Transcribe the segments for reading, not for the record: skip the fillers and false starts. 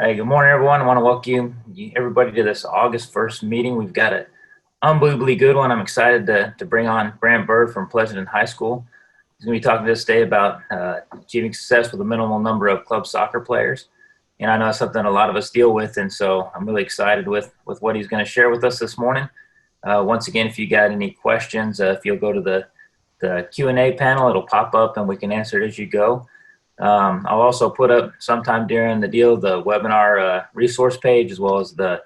Hey, good morning, everyone. I want to welcome everybody to this August 1st meeting. We've got an unbelievably good one. I'm excited to bring on Brant Bird from Pleasanton High School. He's going to be talking to us today about achieving success with a minimal number of club soccer players. And I know it's something a lot of us deal with, and so I'm really excited with what he's going to share with us this morning. Once again, if you got any questions, if you'll go to the Q&A panel, it'll pop up and we can answer it as you go. I'll also put up sometime during the webinar resource page, as well as the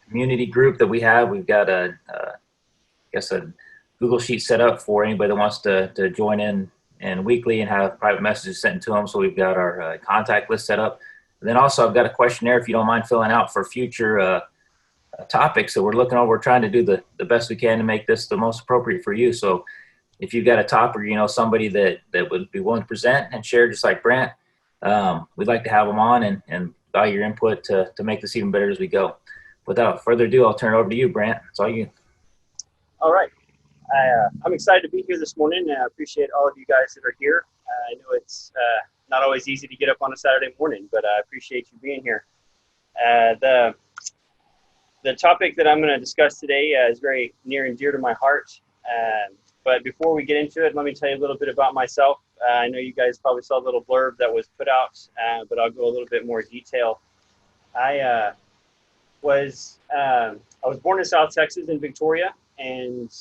community group that we have. We've got a Google Sheet set up for anybody that wants to join in and weekly and have private messages sent to them. So we've got our contact list set up. And then also I've got a questionnaire if you don't mind filling out for future topics that we're looking over. We're trying to do the best we can to make this the most appropriate for you. So if you've got a topic, somebody that would be willing to present and share, just like Brant, we'd like to have them on and value your input to make this even better as we go. Without further ado, I'll turn it over to you, Brant. It's all you. All right. I'm excited to be here this morning. I appreciate all of you guys that are here. I know it's not always easy to get up on a Saturday morning, but I appreciate you being here. The topic that I'm going to discuss today is very near and dear to my heart. But before we get into it, let me tell you a little bit about myself. I know you guys probably saw a little blurb that was put out, but I'll go a little bit more detail. I was born in South Texas in Victoria, and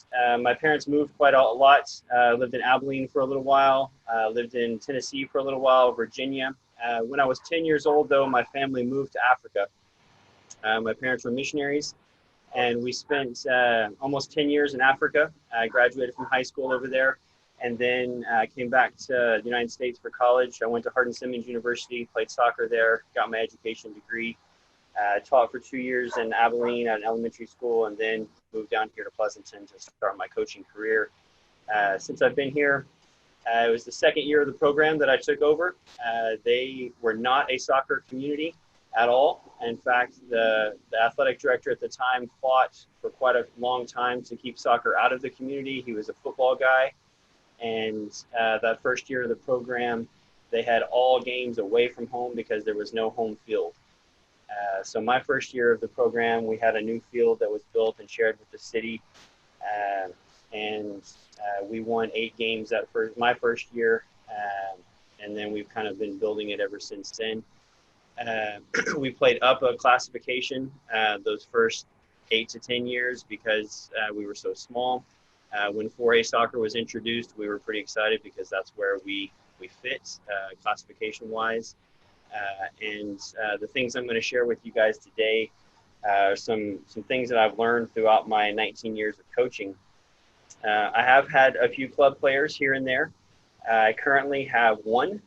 my parents moved quite a lot. Lived in Abilene for a little while, lived in Tennessee for a little while, Virginia. When I was 10 years old, though, my family moved to Africa. My parents were missionaries, and we spent almost 10 years in Africa. I graduated from high school over there, and then came back to the United States for college. I went to Hardin-Simmons University, played soccer there, got my education degree, taught for 2 years in Abilene at an elementary school, and then moved down here to Pleasanton to start my coaching career. Since I've been here, it was the second year of the program that I took over. They were not a soccer community at all. In fact, the athletic director at the time fought for quite a long time to keep soccer out of the community. He was a football guy. And that first year of the program, they had all games away from home because there was no home field. So my first year of the program, we had a new field that was built and shared with the city. And we won 8 games my first year. And then we've kind of been building it ever since then. We played up a classification those first 8 to 10 years because we were so small. When 4A soccer was introduced, we were pretty excited because that's where we fit classification-wise. And the things I'm going to share with you guys today are some things that I've learned throughout my 19 years of coaching. I have had a few club players here and there. I currently have one.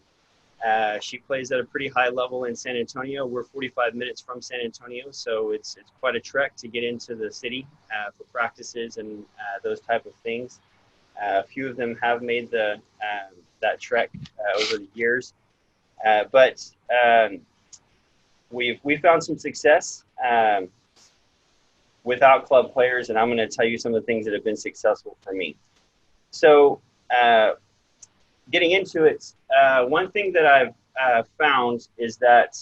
She plays at a pretty high level in San Antonio. We're 45 minutes from San Antonio, so it's quite a trek to get into the city for practices and those type of things. A few of them have made that trek over the years, but we found some success without club players, and I'm going to tell you some of the things that have been successful for me. So getting into it, one thing that I've found is that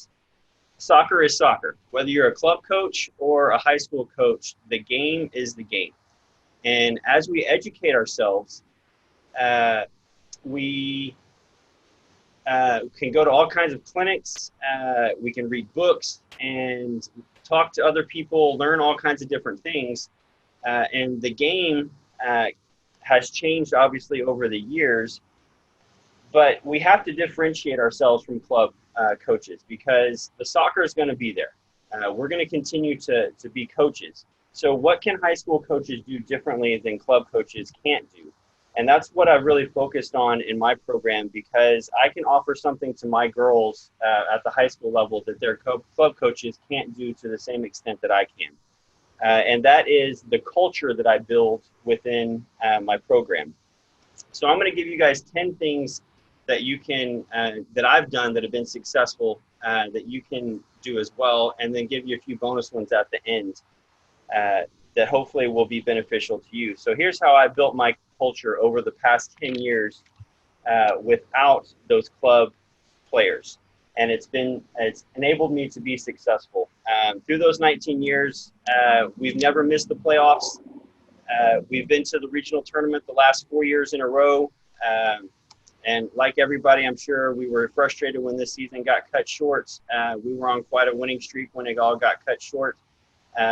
soccer is soccer. Whether you're a club coach or a high school coach, the game is the game. And as we educate ourselves, we can go to all kinds of clinics. We can read books and talk to other people, learn all kinds of different things. And the game has changed, obviously, over the years. But we have to differentiate ourselves from club coaches because the soccer is going to be there. We're going to continue to be coaches. So what can high school coaches do differently than club coaches can't do? And that's what I've really focused on in my program because I can offer something to my girls at the high school level that their club coaches can't do to the same extent that I can. And that is the culture that I build within my program. So I'm going to give you guys 10 things that you can, that I've done that have been successful, that you can do as well, and then give you a few bonus ones at the end that hopefully will be beneficial to you. So here's how I built my culture over the past 10 years without those club players. and it's enabled me to be successful. Through those 19 years, we've never missed the playoffs. We've been to the regional tournament the last 4 years in a row. And like everybody, I'm sure we were frustrated when this season got cut short. We were on quite a winning streak when it all got cut short.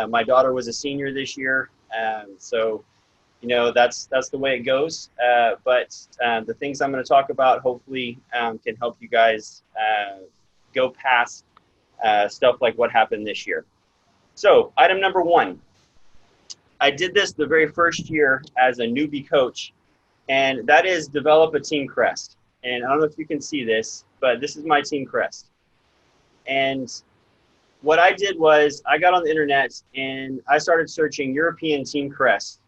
My daughter was a senior this year, so that's the way it goes. But the things I'm going to talk about hopefully can help you guys go past stuff like what happened this year. So item number 1, I did this the very first year as a newbie coach, and that is develop a team crest. And I don't know if you can see this, but this is my team crest. And what I did was I got on the internet and I started searching European team crest,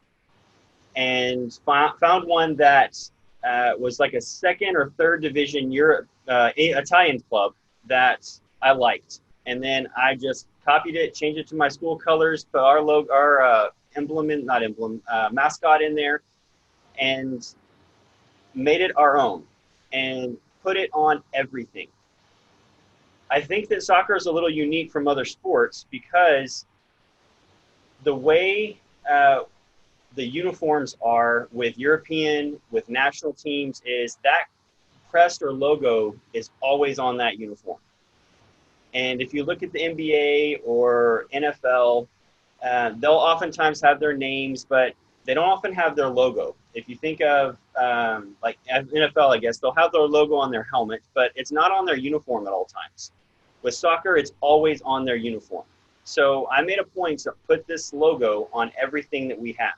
and found one that was like a 2nd or 3rd division Italian club that I liked. And then I just copied it, changed it to my school colors, put our logo, our mascot in there, and made it our own and put it on everything. I think that soccer is a little unique from other sports because the way the uniforms are with European, with national teams, is that crest or logo is always on that uniform. And if you look at the NBA or NFL, they'll oftentimes have their names, but they don't often have their logo. If you think of like NFL, I guess, they'll have their logo on their helmet, but it's not on their uniform at all times. With soccer, it's always on their uniform. So I made a point to put this logo on everything that we have.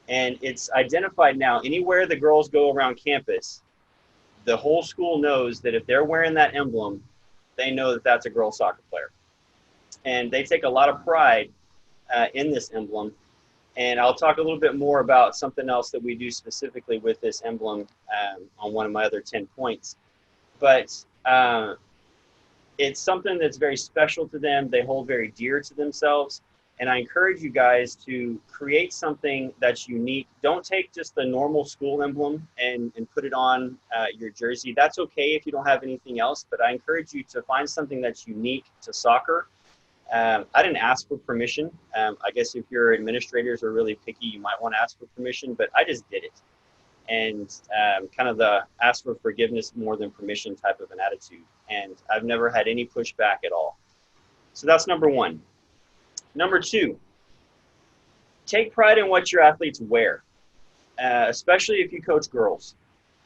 And it's identified now. Anywhere the girls go around campus, the whole school knows that if they're wearing that emblem, they know that that's a girls soccer player. And they take a lot of pride in this emblem. And I'll talk a little bit more about something else that we do specifically with this emblem on one of my other 10 points. But it's something that's very special to them. They hold very dear to themselves. And I encourage you guys to create something that's unique. Don't take just the normal school emblem and put it on your jersey. That's okay if you don't have anything else, but I encourage you to find something that's unique to soccer. I didn't ask for permission. I guess if your administrators are really picky, you might want to ask for permission, but I just did it. And kind of the ask for forgiveness more than permission type of an attitude. And I've never had any pushback at all. So that's number 1. Number 2, take pride in what your athletes wear, especially if you coach girls.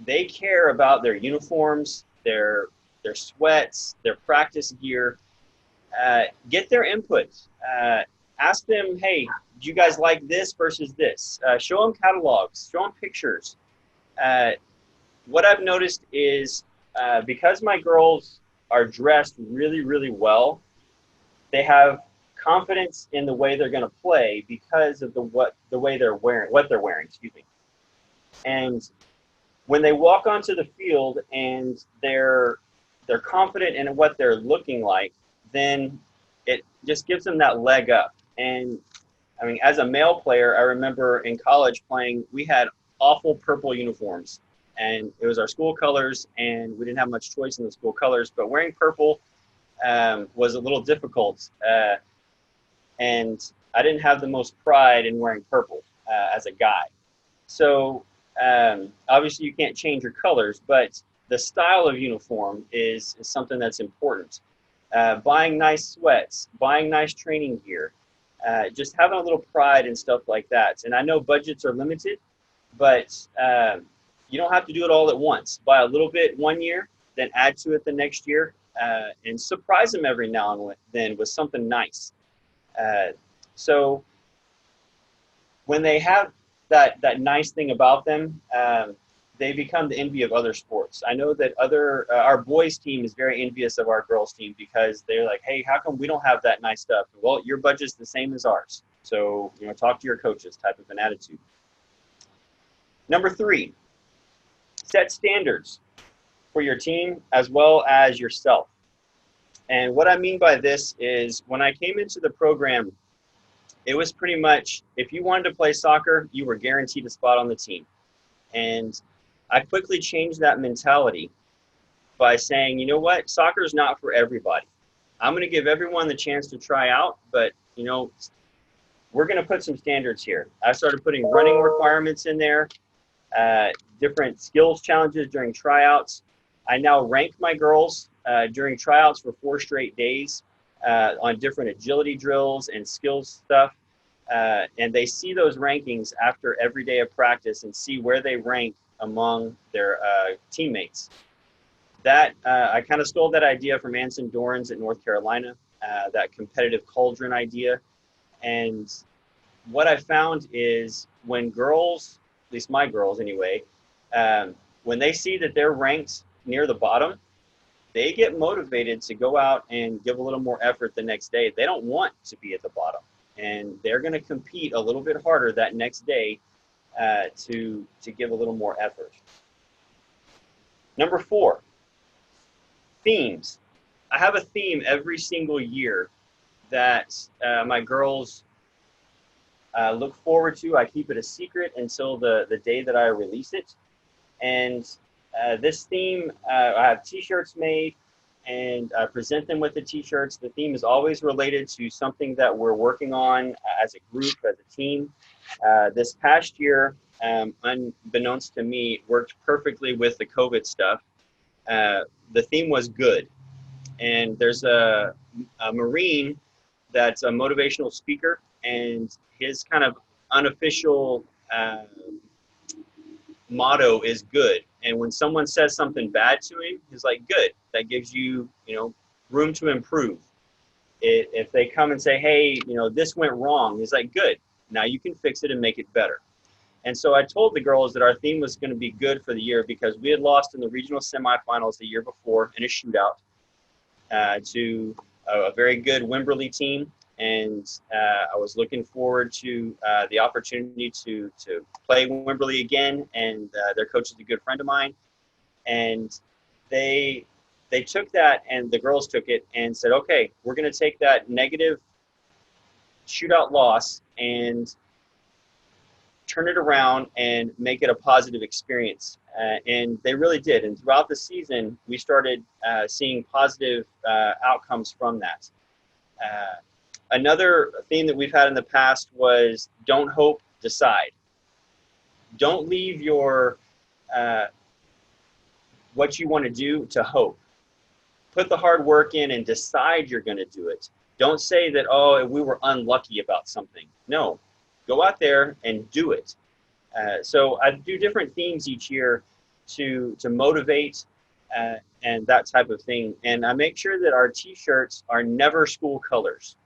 They care about their uniforms, their sweats, their practice gear. Get their input. Ask them, hey, do you guys like this versus this? Show them catalogs, show them pictures. What I've noticed is because my girls are dressed really, really well, they have confidence in the way they're going to play because of what they're wearing, excuse me. And when they walk onto the field and they're confident in what they're looking like, then it just gives them that leg up. And I mean, as a male player, I remember in college playing, we had awful purple uniforms, and it was our school colors, and we didn't have much choice in the school colors, but wearing purple was a little difficult. And I didn't have the most pride in wearing purple as a guy. So obviously you can't change your colors, but the style of uniform is something that's important. Buying nice sweats, buying nice training gear, just having a little pride and stuff like that. And I know budgets are limited, but you don't have to do it all at once. Buy a little bit one year, then add to it the next year, and surprise them every now and then with something nice. So when they have that nice thing about them, they become the envy of other sports. I know that our boys team is very envious of our girls team because they're like, hey, how come we don't have that nice stuff? Well, your budget's the same as ours. So, talk to your coaches type of an attitude. Number 3, set standards for your team as well as yourself. And what I mean by this is when I came into the program, it was pretty much if you wanted to play soccer, you were guaranteed a spot on the team. And I quickly changed that mentality by saying, you know what, soccer is not for everybody. I'm going to give everyone the chance to try out, but we're going to put some standards here. I started putting running requirements in there, different skills challenges during tryouts. I now rank my girls during tryouts for 4 straight days on different agility drills and skills stuff. And they see those rankings after every day of practice and see where they rank among their teammates. That I kind of stole that idea from Anson Dorrance at North Carolina, that competitive cauldron idea. And what I found is when girls, at least my girls anyway, when they see that they're ranked near the bottom, they get motivated to go out and give a little more effort the next day. They don't want to be at the bottom, and they're going to compete a little bit harder that next day to give a little more effort. Number 4, themes. I have a theme every single year that my girls look forward to. I keep it a secret until the day that I release it. And this theme, I have t-shirts made and I present them with the t-shirts. The theme is always related to something that we're working on as a group, as a team. This past year, unbeknownst to me, worked perfectly with the COVID stuff. The theme was good. And there's a Marine that's a motivational speaker, and his kind of unofficial motto is good. And when someone says something bad to him, he's like, good. That gives you, room to improve. If they come and say, hey, this went wrong, he's like, good. Now you can fix it and make it better. And so I told the girls that our theme was going to be good for the year because we had lost in the regional semifinals the year before in a shootout to a very good Wimberley team. And I was looking forward to the opportunity to play Wimberley again. And their coach is a good friend of mine. And they took that, and the girls took it and said, okay, we're going to take that negative shootout loss and turn it around and make it a positive experience. And they really did. And throughout the season, we started seeing positive outcomes from that. Another theme that we've had in the past was don't hope, decide. Don't leave your what you want to do to hope. Put the hard work in and decide you're going to do it. Don't say that, oh, we were unlucky about something. No, go out there and do it. So I do different themes each year to motivate and that type of thing. And I make sure that our t-shirts are never school colors.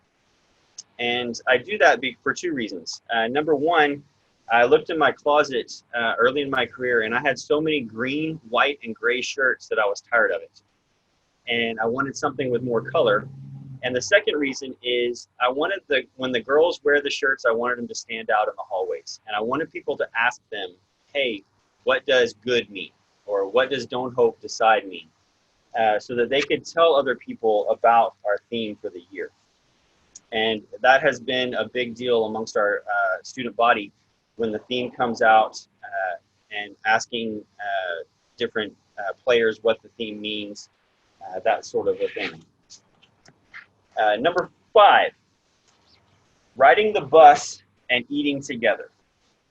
And I do that for 2 reasons. Number 1, I looked in my closet early in my career, and I had so many green, white, and gray shirts that I was tired of it. And I wanted something with more color. And the second reason is I wanted when the girls wear the shirts, I wanted them to stand out in the hallways. And I wanted people to ask them, hey, what does good mean? Or what does don't hope, decide mean? So that they could tell other people about our theme for the year. And that has been a big deal amongst our student body when the theme comes out and asking different players what the theme means, that sort of a thing. Number 5, riding the bus and eating together.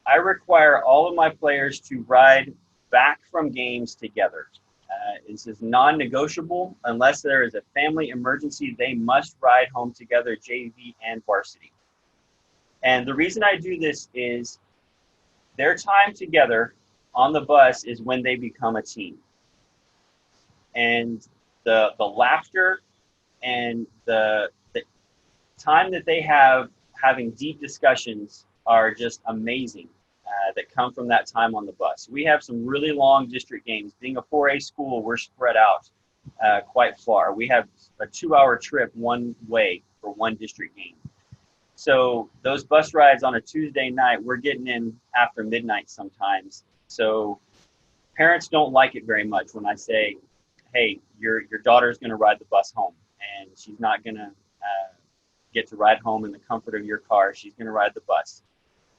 I require all of my players to ride back from games together. This is non-negotiable. Unless there is a family emergency, they must ride home together, JV and varsity. And the reason I do this is their time together on the bus is when they become a team. And the laughter and the time that they have having deep discussions are just amazing that come from that time on the bus. We have some really long district games. Being a 4A school, we're spread out quite far. We have a 2-hour trip one way for one district game. So those bus rides on a Tuesday night, we're getting in after midnight sometimes. So parents don't like it very much when I say, hey, your daughter's going to ride the bus home, and she's not going to get to ride home in the comfort of your car. She's going to ride the bus.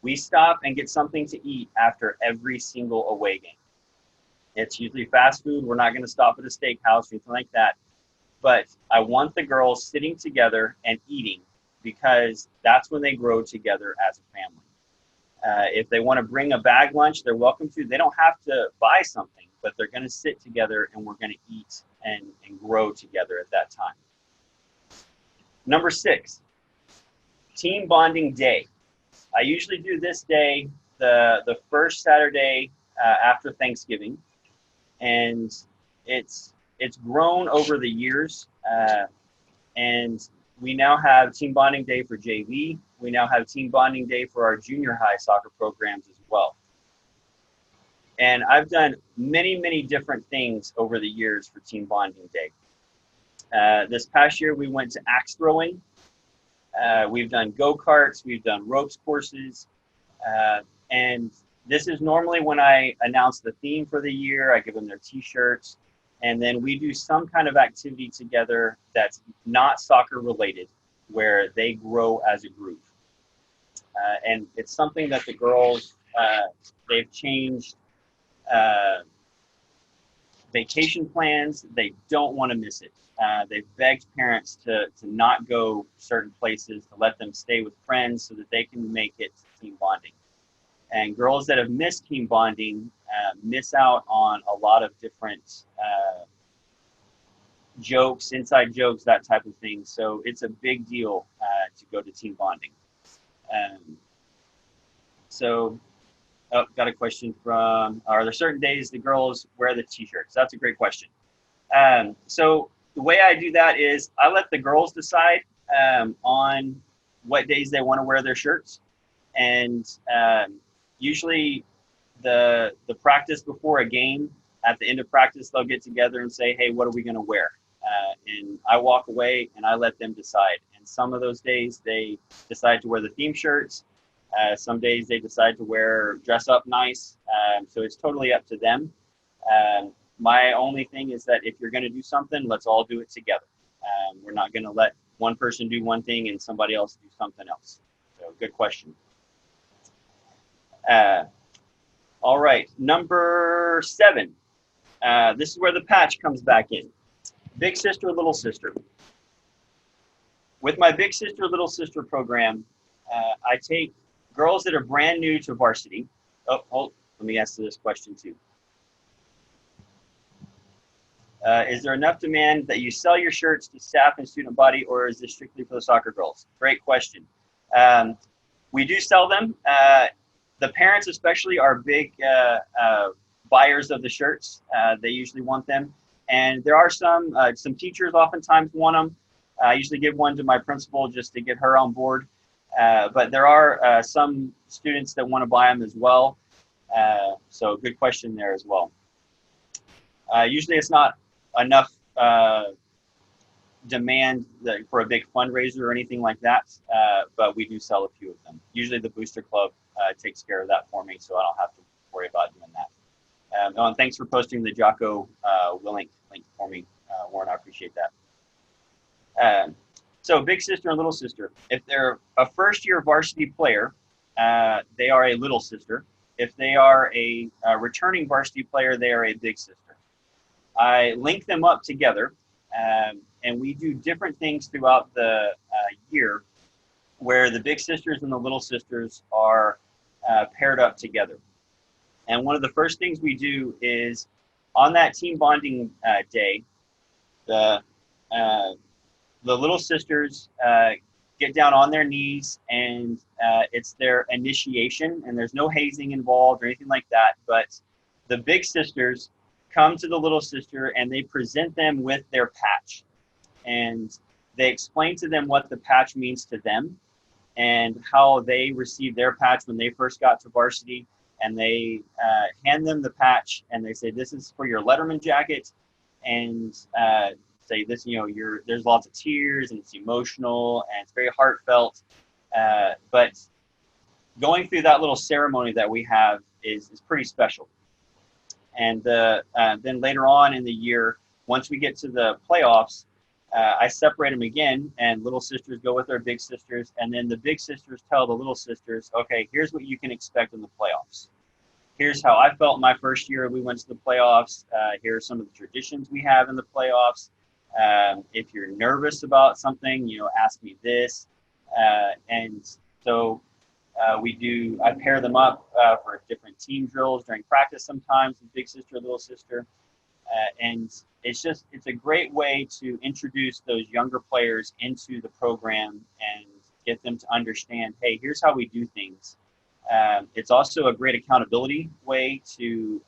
We stop and get something to eat after every single away game. It's usually fast food. We're not going to stop at a steakhouse or anything like that. But I want the girls sitting together and eating, because that's when they grow together as a family. If they want to bring a bag lunch, they're welcome to. They don't have to buy something, but they're going to sit together and we're going to eat and grow together at that time. Number 6, team bonding day. I usually do this day the first Saturday after Thanksgiving, and it's grown over the years, and we now have team bonding day for JV. We now have team bonding day for our junior high soccer programs as well. And I've done many different things over the years for team bonding day. This past year, we went to axe throwing. We've done go-karts. We've done ropes courses. And this is normally when I announce the theme for the year. I give them their T-shirts. And then we do some kind of activity together that's not soccer related, where they grow as a group. And it's something that the girls, they've changed vacation plans. They don't want to miss it. They've begged parents to not go certain places, to let them stay with friends so that they can make it team bonding. And girls that have missed team bonding miss out on a lot of different jokes, inside jokes, that type of thing. So it's a big deal to go to team bonding. Got a question from, are there certain days the girls wear the T-shirts? That's a great question. So the way I do that is I let the girls decide on what days they want to wear their shirts. And usually the practice before a game, at the end of practice, they'll get together and say, hey, what are we going to wear? And I walk away and I let them decide. And some of those days they decide to wear the theme shirts. Some days they decide to dress up nice. So it's totally up to them. My only thing is that if you're going to do something, let's all do it together. We're not going to let one person do one thing and somebody else do something else. So good question. All right, number 7. This is where the patch comes back in. Big sister, little sister. With my big sister, little sister program, I take girls that are brand new to varsity. Let me answer this question too. Is there enough demand that you sell your shirts to staff and student body, or is this strictly for the soccer girls? Great question. We do sell them. The parents especially are big buyers of the shirts. They usually want them. And there are some teachers oftentimes want them. I usually give one to my principal just to get her on board. But there are some students that want to buy them as well. So good question there as well. Usually it's not enough demand for a big fundraiser or anything like that, but we do sell a few of them. Usually the Booster Club takes care of that for me, so I don't have to worry about doing that. And thanks for posting the Jocko link for me, Warren. I appreciate that. So big sister and little sister. If they're a first-year varsity player, they are a little sister. If they are a returning varsity player, they are a big sister. I link them up together, and we do different things throughout the year where the big sisters and the little sisters are paired up together. And one of the first things we do is on that team bonding day, the little sisters get down on their knees, and it's their initiation, and there's no hazing involved or anything like that. But the big sisters come to the little sister and they present them with their patch, and they explain to them what the patch means to them and how they received their patch when they first got to varsity. And they hand them the patch and they say, this is for your Letterman jacket, and say this, there's lots of tears and it's emotional and it's very heartfelt. But going through that little ceremony that we have is pretty special. And then later on in the year, once we get to the playoffs, I separate them again, and little sisters go with their big sisters, and then the big sisters tell the little sisters, okay, here's what you can expect in the playoffs. here's how I felt my first year we went to the playoffs. Here are some of the traditions we have in the playoffs. If you're nervous about something, ask me this. And so I pair them up for different team drills during practice sometimes with big sister, little sister. And it's a great way to introduce those younger players into the program and get them to understand, hey, here's how we do things. It's also a great accountability way to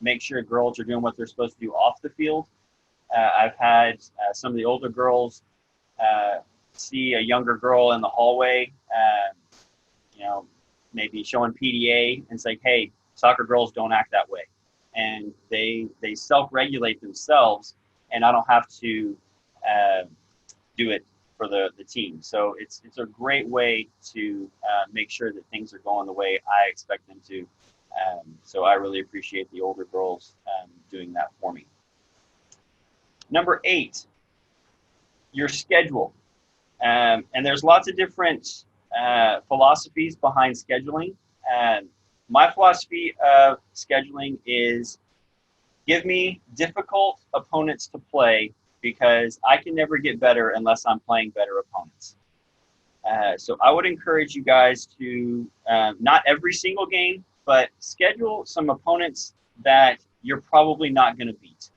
make sure girls are doing what they're supposed to do off the field. I've had some of the older girls see a younger girl in the hallway, maybe showing PDA and say, hey, soccer girls don't act that way. And they self-regulate themselves, and I don't have to do it for the team. So it's a great way to make sure that things are going the way I expect them to. So I really appreciate the older girls doing that for me. Number 8, your schedule. And there's lots of different philosophies behind scheduling. My philosophy of scheduling is give me difficult opponents to play because I can never get better unless I'm playing better opponents. So I would encourage you guys to, not every single game, but schedule some opponents that you're probably not going to beat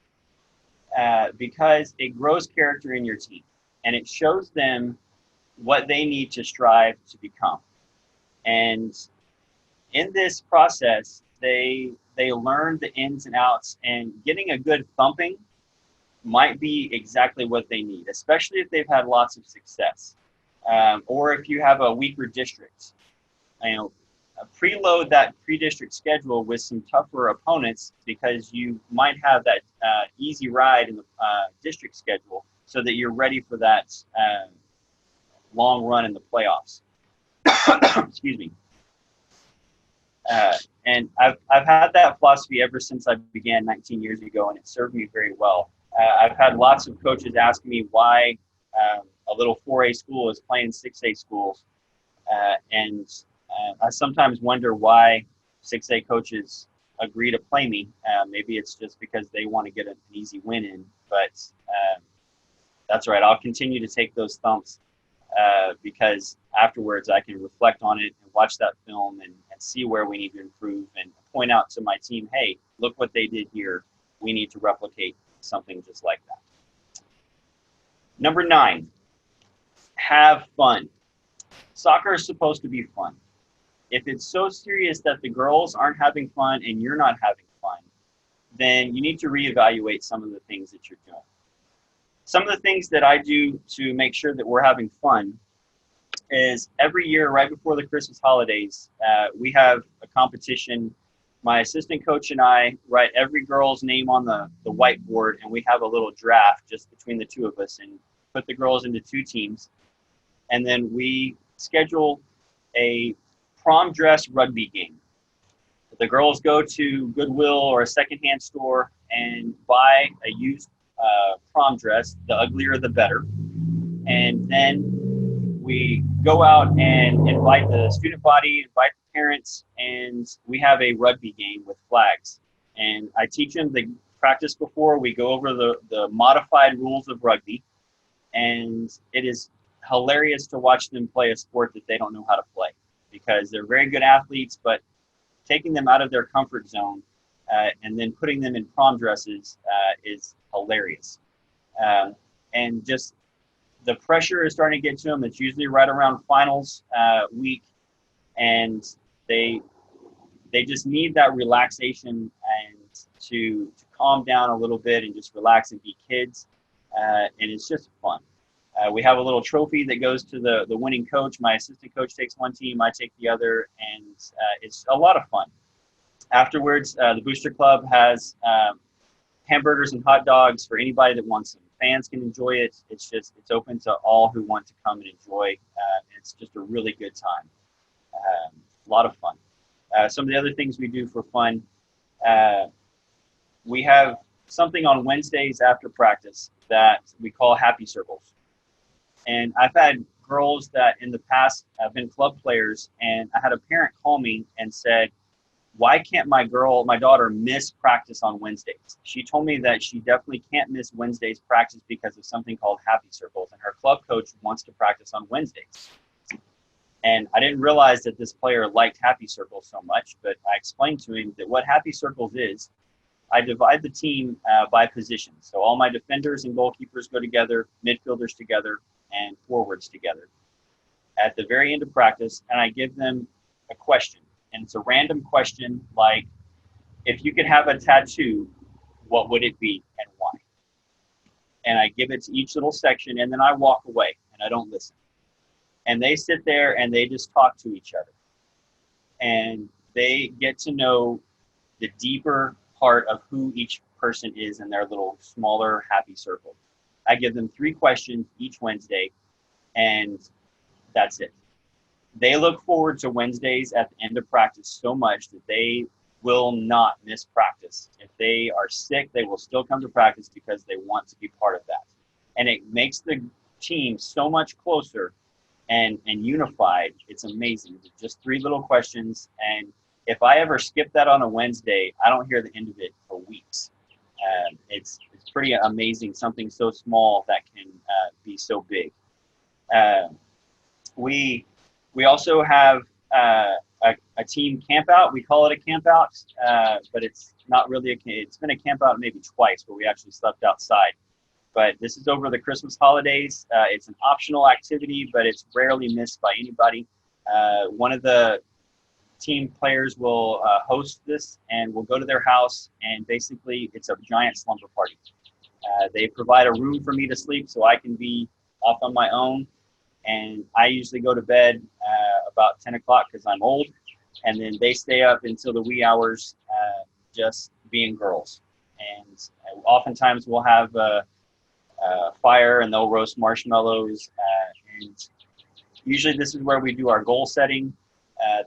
because it grows character in your team and it shows them what they need to strive to become. And in this process, they learn the ins and outs, and getting a good thumping might be exactly what they need, especially if they've had lots of success. Or if you have a weaker district, preload that pre-district schedule with some tougher opponents because you might have that easy ride in the district schedule so that you're ready for that long run in the playoffs. Excuse me. And I've had that philosophy ever since I began 19 years ago, and it served me very well. I've had lots of coaches ask me why a little 4A school is playing 6A schools, and I sometimes wonder why 6A coaches agree to play me. Maybe it's just because they want to get an easy win in, but that's right. I'll continue to take those thumps because afterwards I can reflect on it and watch that film and see where we need to improve and point out to my team, hey, look what they did here. We need to replicate something just like that. Number 9, have fun. Soccer is supposed to be fun. If it's so serious that the girls aren't having fun and you're not having fun, then you need to reevaluate some of the things that you're doing. Some of the things that I do to make sure that we're having fun is every year, right before the Christmas holidays, we have a competition. My assistant coach and I write every girl's name on the whiteboard, and we have a little draft just between the two of us and put the girls into 2 teams. And then we schedule a prom dress rugby game. The girls go to Goodwill or a secondhand store and buy a used prom dress, the uglier the better. And then we go out and invite the student body, invite the parents, and we have a rugby game with flags. And I teach them the practice before. We go over the modified rules of rugby, and it is hilarious to watch them play a sport that they don't know how to play because they're very good athletes, but taking them out of their comfort zone and then putting them in prom dresses is hilarious. And just the pressure is starting to get to them. It's usually right around finals week, and they just need that relaxation and to calm down a little bit and just relax and be kids. And it's just fun. We have a little trophy that goes to the winning coach. My assistant coach takes one team, I take the other, and it's a lot of fun. Afterwards, the Booster Club has hamburgers and hot dogs for anybody that wants them. Fans can enjoy it. It's open to all who want to come and enjoy. It's just a really good time. A lot of fun. Some of the other things we do for fun, we have something on Wednesdays after practice that we call happy circles. And I've had girls that in the past have been club players, and I had a parent call me and said, why can't my daughter miss practice on Wednesdays? She told me that she definitely can't miss Wednesday's practice because of something called happy circles, and her club coach wants to practice on Wednesdays. And I didn't realize that this player liked happy circles so much, but I explained to him that what happy circles is, I divide the team by position. So all my defenders and goalkeepers go together, midfielders together, and forwards together at the very end of practice, and I give them a question. And it's a random question like, if you could have a tattoo, what would it be and why? And I give it to each little section, and then I walk away and I don't listen. And they sit there and they just talk to each other. And they get to know the deeper part of who each person is in their little smaller happy circle. I give them 3 questions each Wednesday, and that's it. They look forward to Wednesdays at the end of practice so much that they will not miss practice. If they are sick, they will still come to practice because they want to be part of that. And it makes the team so much closer and unified. It's amazing. Just 3 little questions. And if I ever skip that on a Wednesday, I don't hear the end of it for weeks. It's pretty amazing, something so small that can be so big. We also have a team camp out. We call it a camp out, but it's not really it's been a camp out maybe twice where we actually slept outside. But this is over the Christmas holidays. It's an optional activity, but it's rarely missed by anybody. One of the team players will host this, and we'll go to their house, and basically it's a giant slumber party. They provide a room for me to sleep so I can be off on my own. And I usually go to bed about 10 o'clock because I'm old. And then they stay up until the wee hours just being girls. And oftentimes we'll have a fire and they'll roast marshmallows. And usually this is where we do our goal setting,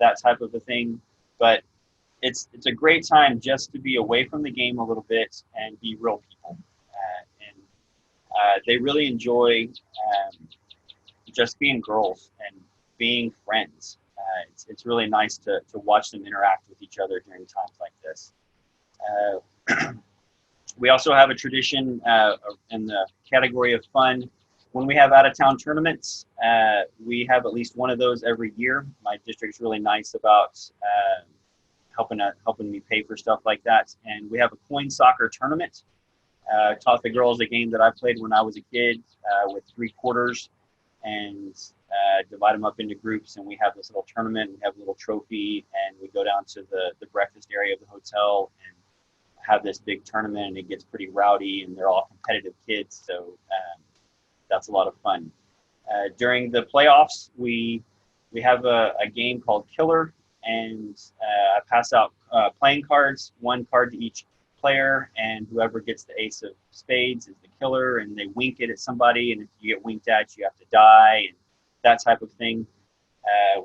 that type of a thing. But it's a great time just to be away from the game a little bit and be real people. They really enjoy just being girls and being friends. It's really nice to watch them interact with each other during times like this. We also have a tradition in the category of fun. When we have out-of-town tournaments, we have at least one of those every year. My district's really nice about helping me pay for stuff like that. And we have a coin soccer tournament. Taught the girls a game that I played when I was a kid with 3 quarters, and divide them up into groups, and we have this little tournament. We have a little trophy, and we go down to the breakfast area of the hotel and have this big tournament, and it gets pretty rowdy, and they're all competitive kids, so that's a lot of fun. During the playoffs, we have a game called Killer, and I pass out playing cards, 1 card to each player, and whoever gets the ace of spades is the killer, and they wink it at somebody, and if you get winked at, you have to die, and that type of thing.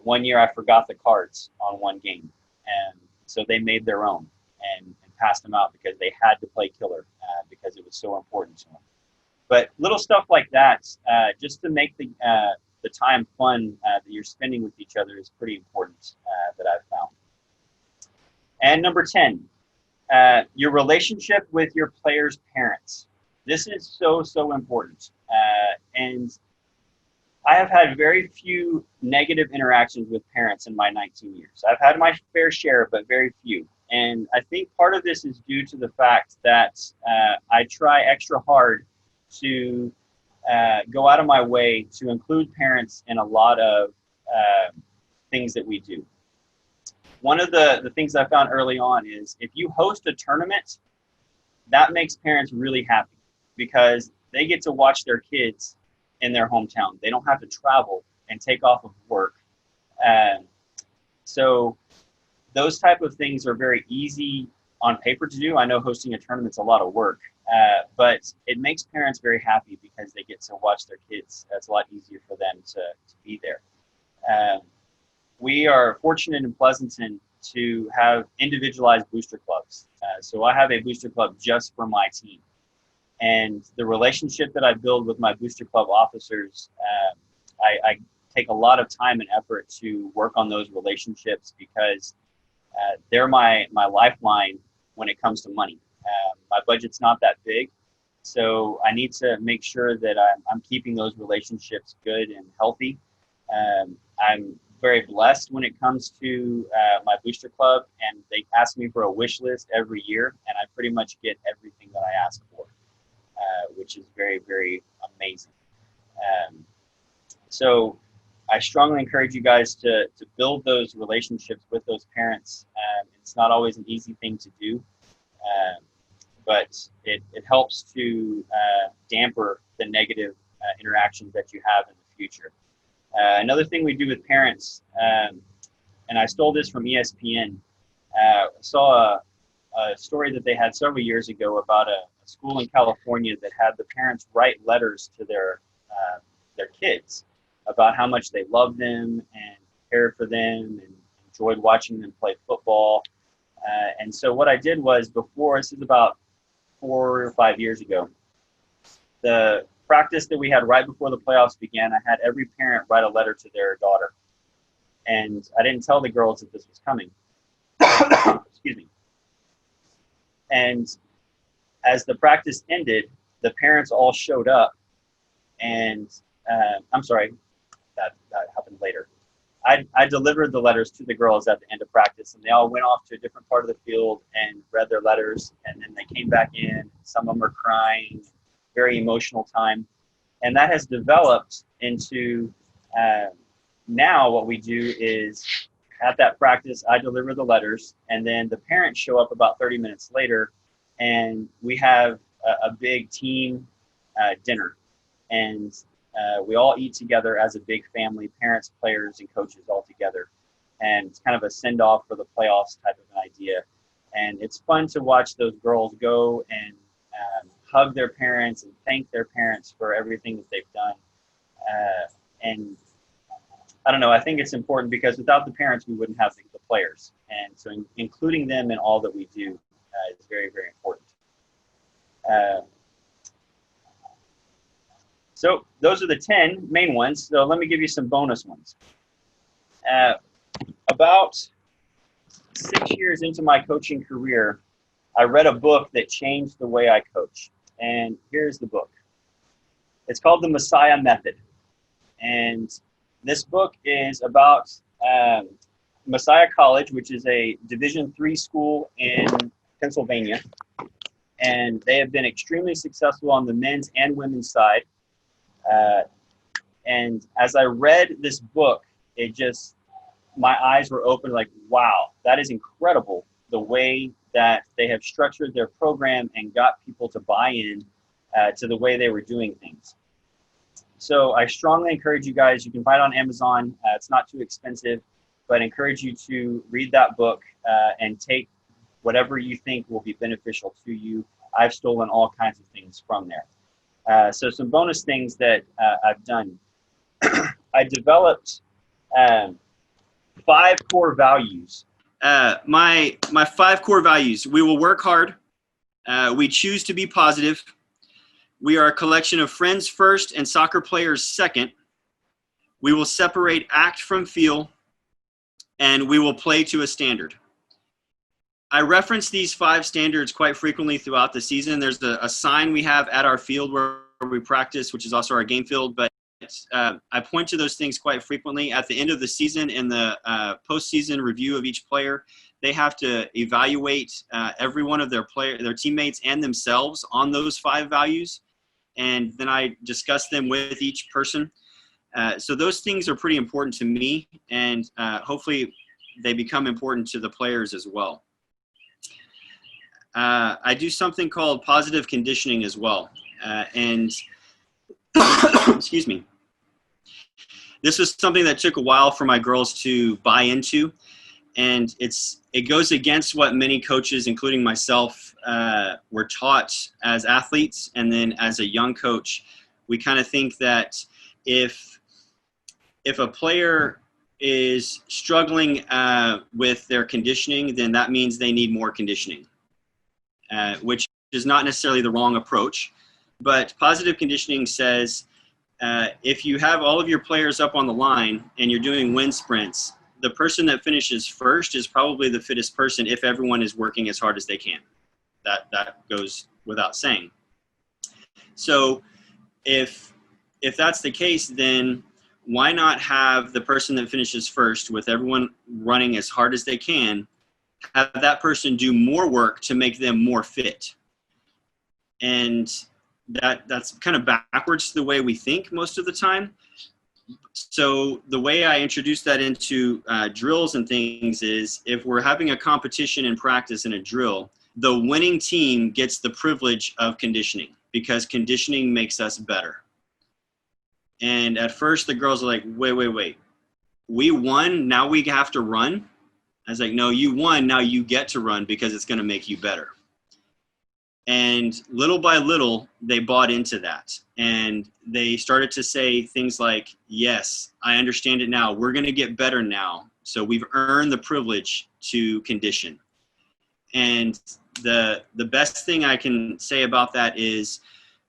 One year I forgot the cards on one game, and so they made their own and passed them out because they had to play killer because it was so important to them. But little stuff like that, just to make the time fun that you're spending with each other is pretty important that I've found. And number 10, your relationship with your players' parents. This is so important. And I have had very few negative interactions with parents in my 19 years. I've had my fair share, but very few. And I think part of this is due to the fact that I try extra hard to go out of my way to include parents in a lot of things that we do. One of the things I found early on is if you host a tournament, that makes parents really happy because they get to watch their kids in their hometown. They don't have to travel and take off of work. So those type of things are very easy on paper to do. I know hosting a tournament's a lot of work, but it makes parents very happy because they get to watch their kids. That's a lot easier for them to be there. We are fortunate in Pleasanton to have individualized booster clubs. So I have a booster club just for my team. And the relationship that I build with my booster club officers, I take a lot of time and effort to work on those relationships because they're my lifeline when it comes to money. My budget's not that big, so I need to make sure that I'm keeping those relationships good and healthy. I'm very blessed when it comes to my booster club, and they ask me for a wish list every year, and I pretty much get everything that I ask for, which is very, very amazing. So I strongly encourage you guys to build those relationships with those parents. It's not always an easy thing to do, but it helps to damper the negative interactions that you have in the future. Another thing we do with parents, and I stole this from ESPN, I saw a story that they had several years ago about a school in California that had the parents write letters to their kids about how much they loved them and cared for them and enjoyed watching them play football. And so what I did was, this is about 4 or 5 years ago, the practice that we had right before the playoffs began, I had every parent write a letter to their daughter. And I didn't tell the girls that this was coming. Excuse me. And as the practice ended, the parents all showed up. And I'm sorry, that happened later. I delivered the letters to the girls at the end of practice, and they all went off to a different part of the field and read their letters. And then they came back in. Some of them were crying. Very emotional time. And that has developed into now what we do is at that practice, I deliver the letters, and then the parents show up about 30 minutes later, and we have a big team dinner. And we all eat together as a big family, parents, players, and coaches all together. And it's kind of a send-off for the playoffs type of an idea. And it's fun to watch those girls go and hug their parents and thank their parents for everything that they've done. And I don't know, I think it's important because without the parents, we wouldn't have the players. And so including them in all that we do is very, very important. So those are the 10 main ones. So let me give you some bonus ones. About 6 years into my coaching career, I read a book that changed the way I coach. And here's the book. It's called The Messiah Method. And this book is about Messiah College, which is a Division III school in Pennsylvania. And they have been extremely successful on the men's and women's side. And as I read this book, my eyes were open like, wow, that is incredible, the way that they have structured their program and got people to buy in to the way they were doing things. So I strongly encourage you guys, you can buy it on Amazon. It's not too expensive, but I encourage you to read that book and take whatever you think will be beneficial to you. I've stolen all kinds of things from there. So some bonus things that I've done. I developed 5 core values. My 5 core values: we will work hard. We choose to be positive. We are a collection of friends first and soccer players second. We will separate act from feel. And we will play to a standard. I reference these 5 standards quite frequently throughout the season. There's a sign we have at our field where we practice, which is also our game field, but I point to those things quite frequently. At the end of the season, in the postseason review of each player, they have to evaluate every one of their teammates and themselves on those 5 values, and then I discuss them with each person. So those things are pretty important to me, and hopefully they become important to the players as well. I do something called positive conditioning as well, and excuse me. This was something that took a while for my girls to buy into, and it goes against what many coaches, including myself, were taught as athletes. And then as a young coach, we kind of think that if a player is struggling with their conditioning, then that means they need more conditioning, which is not necessarily the wrong approach. But positive conditioning says if you have all of your players up on the line and you're doing wind sprints, the person that finishes first is probably the fittest person if everyone is working as hard as they can. That goes without saying. So if that's the case, then why not have the person that finishes first, with everyone running as hard as they can, have that person do more work to make them more fit? And that's kind of backwards to the way we think most of the time. So the way I introduce that into drills and things is, if we're having a competition in practice in a drill, the winning team gets the privilege of conditioning, because conditioning makes us better. And at first the girls are like, wait, we won, now we have to run? I was like, no, you won, now you get to run, because it's going to make you better. And little by little, they bought into that. And they started to say things like, yes, I understand it now. We're going to get better now. So we've earned the privilege to condition. And the best thing I can say about that is,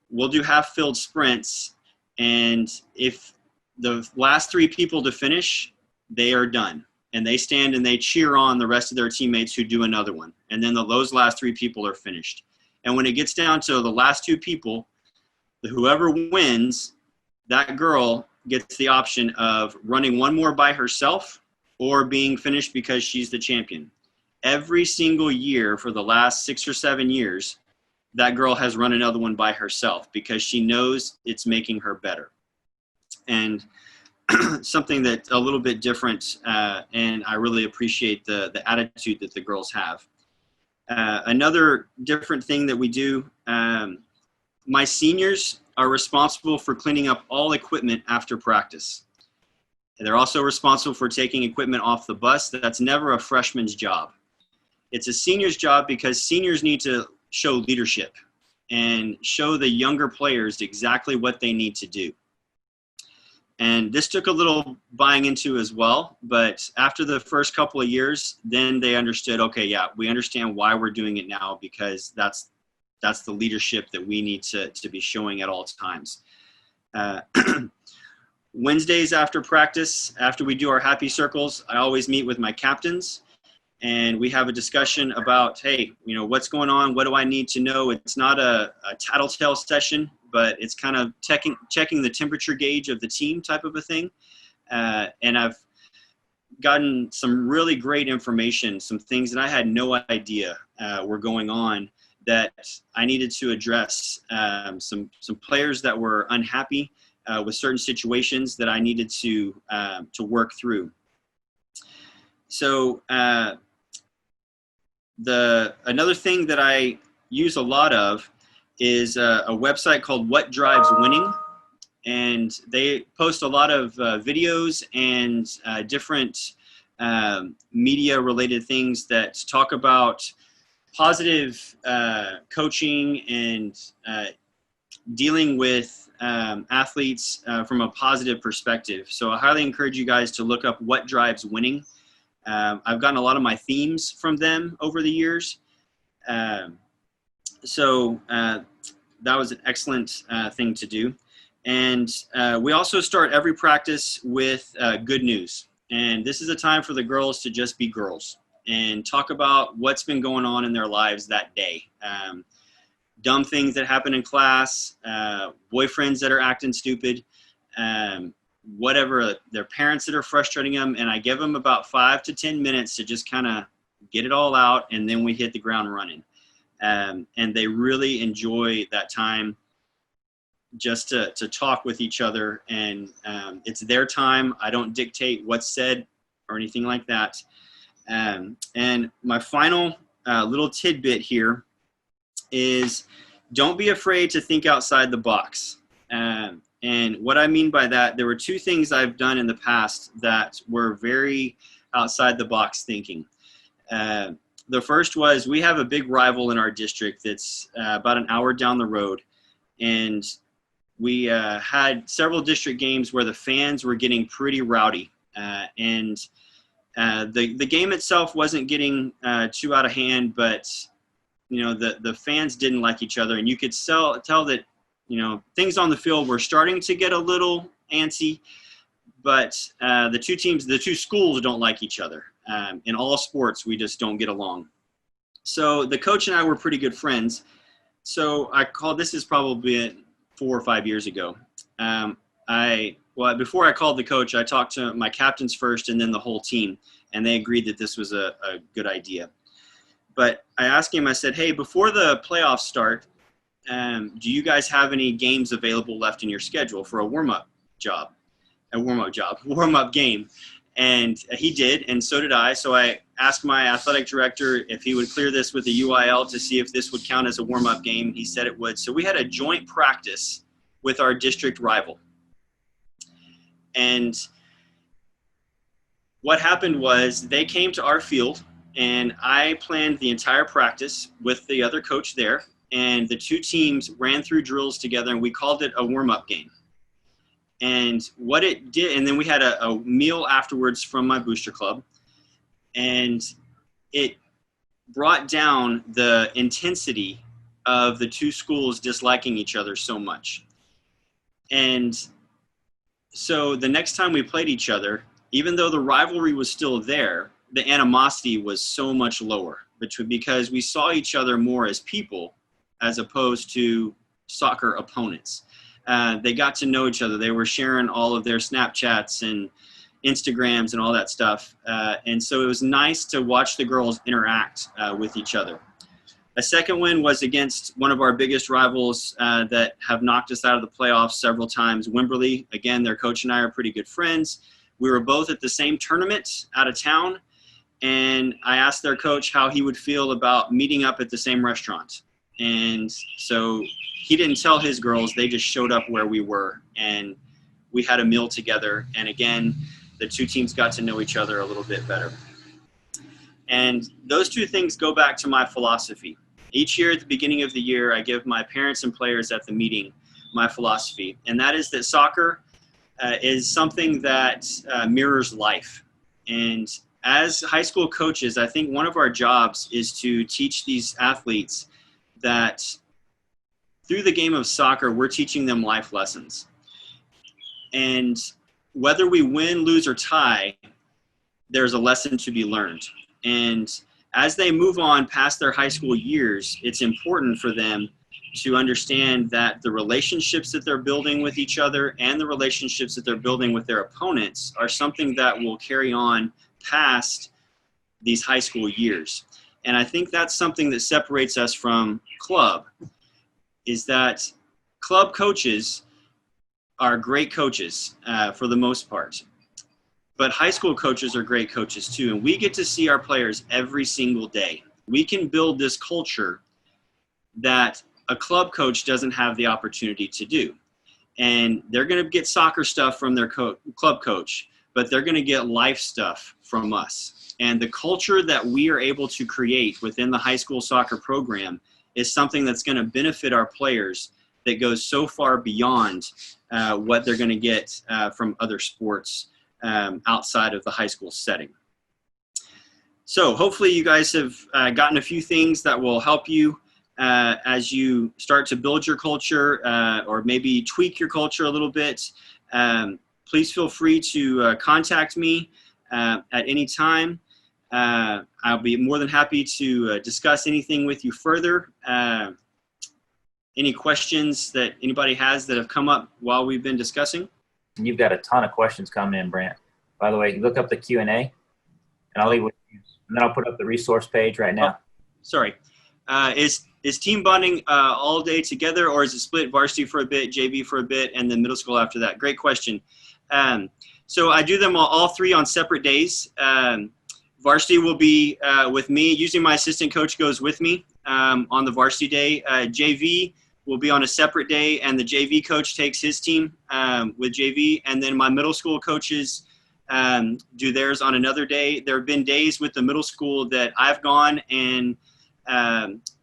we'll do half-filled sprints. And if the last 3 people to finish, they are done. And they stand and they cheer on the rest of their teammates who do another one. And then those last 3 people are finished. And when it gets down to the last 2 people, whoever wins, that girl gets the option of running one more by herself or being finished because she's the champion. Every single year for the last 6 or 7 years, that girl has run another one by herself, because she knows it's making her better. And something that's a little bit different, and I really appreciate the attitude that the girls have. Another different thing that we do, my seniors are responsible for cleaning up all equipment after practice. They're also responsible for taking equipment off the bus. That's never a freshman's job. It's a senior's job, because seniors need to show leadership and show the younger players exactly what they need to do. And this took a little buying into as well, but after the first couple of years, then they understood, okay, yeah, we understand why we're doing it now, because that's the leadership that we need to be showing at all times. Wednesdays after practice, after we do our happy circles, I always meet with my captains, and we have a discussion about, hey, what's going on? What do I need to know? It's not a tattletale session, but it's kind of checking the temperature gauge of the team type of a thing. And I've gotten some really great information, some things that I had no idea were going on that I needed to address. Some players that were unhappy with certain situations that I needed to work through. So another thing that I use a lot of is a website called What Drives Winning. And they post a lot of videos and different media related things that talk about positive coaching and dealing with athletes from a positive perspective. So I highly encourage you guys to look up What Drives Winning. I've gotten a lot of my themes from them over the years. So that was an excellent thing to do. And we also start every practice with good news. And this is a time for the girls to just be girls and talk about what's been going on in their lives that day. Dumb things that happen in class, boyfriends that are acting stupid, whatever, their parents that are frustrating them. And I give them about 5 to 10 minutes to just kind of get it all out, and then we hit the ground running. And they really enjoy that time just to talk with each other. And it's their time. I don't dictate what's said or anything like that. And my final little tidbit here is, don't be afraid to think outside the box. And what I mean by that, there were 2 things I've done in the past that were very outside the box thinking. The first was, we have a big rival in our district that's about an hour down the road. And we had several district games where the fans were getting pretty rowdy. And the game itself wasn't getting too out of hand, but the fans didn't like each other. And you could tell that things on the field were starting to get a little antsy, but the two schools don't like each other. In all sports, we just don't get along. So the coach and I were pretty good friends. So this is probably 4 or 5 years ago. Before I called the coach, I talked to my captains first and then the whole team, and they agreed that this was a good idea. But I asked him, I said, hey, before the playoffs start, do you guys have any games available left in your schedule for a warm-up game? And he did, and so did I. So I asked my athletic director if he would clear this with the UIL to see if this would count as a warm-up game. He said it would. So we had a joint practice with our district rival. And what happened was they came to our field, and I planned the entire practice with the other coach there. And the two teams ran through drills together, and we called it a warm-up game. And what it did, and then we had a meal afterwards from my booster club, and it brought down the intensity of the two schools disliking each other so much. And so the next time we played each other, even though the rivalry was still there, the animosity was so much lower because we saw each other more as people as opposed to soccer opponents. They got to know each other. They were sharing all of their Snapchats and Instagrams and all that stuff. And so it was nice to watch the girls interact with each other. A second win was against one of our biggest rivals that have knocked us out of the playoffs several times, Wimberley. Again, their coach and I are pretty good friends. We were both at the same tournament out of town, and I asked their coach how he would feel about meeting up at the same restaurant. And so he didn't tell his girls, they just showed up where we were, and we had a meal together. And again, the two teams got to know each other a little bit better. And those two things go back to my philosophy. Each year at the beginning of the year, I give my parents and players at the meeting my philosophy. And that is that soccer is something that mirrors life. And as high school coaches, I think one of our jobs is to teach these athletes that through the game of soccer, we're teaching them life lessons. And whether we win, lose, or tie, there's a lesson to be learned. And as they move on past their high school years, it's important for them to understand that the relationships that they're building with each other and the relationships that they're building with their opponents are something that will carry on past these high school years. And I think that's something that separates us from club, is that club coaches are great coaches for the most part. But high school coaches are great coaches too, and we get to see our players every single day. We can build this culture that a club coach doesn't have the opportunity to do. And they're going to get soccer stuff from their club coach, but they're going to get life stuff from us. And the culture that we are able to create within the high school soccer program is something that's going to benefit our players that goes so far beyond what they're going to get from other sports outside of the high school setting. So hopefully you guys have gotten a few things that will help you as you start to build your culture or maybe tweak your culture a little bit. Please feel free to contact me at any time. I'll be more than happy to discuss anything with you further. Any questions that anybody has that have come up while we've been discussing? And you've got a ton of questions coming in, Brant. By the way, look up the Q&A, and I'll leave with you. And then I'll put up the resource page right now. Oh, sorry. Is team bonding all day together, or is it split varsity for a bit, JV for a bit, and then middle school after that? Great question. So I do them all three on separate days. Varsity will be with me. Usually my assistant coach goes with me on the varsity day. JV will be on a separate day, and the JV coach takes his team with JV. And then my middle school coaches do theirs on another day. There have been days with the middle school that I've gone and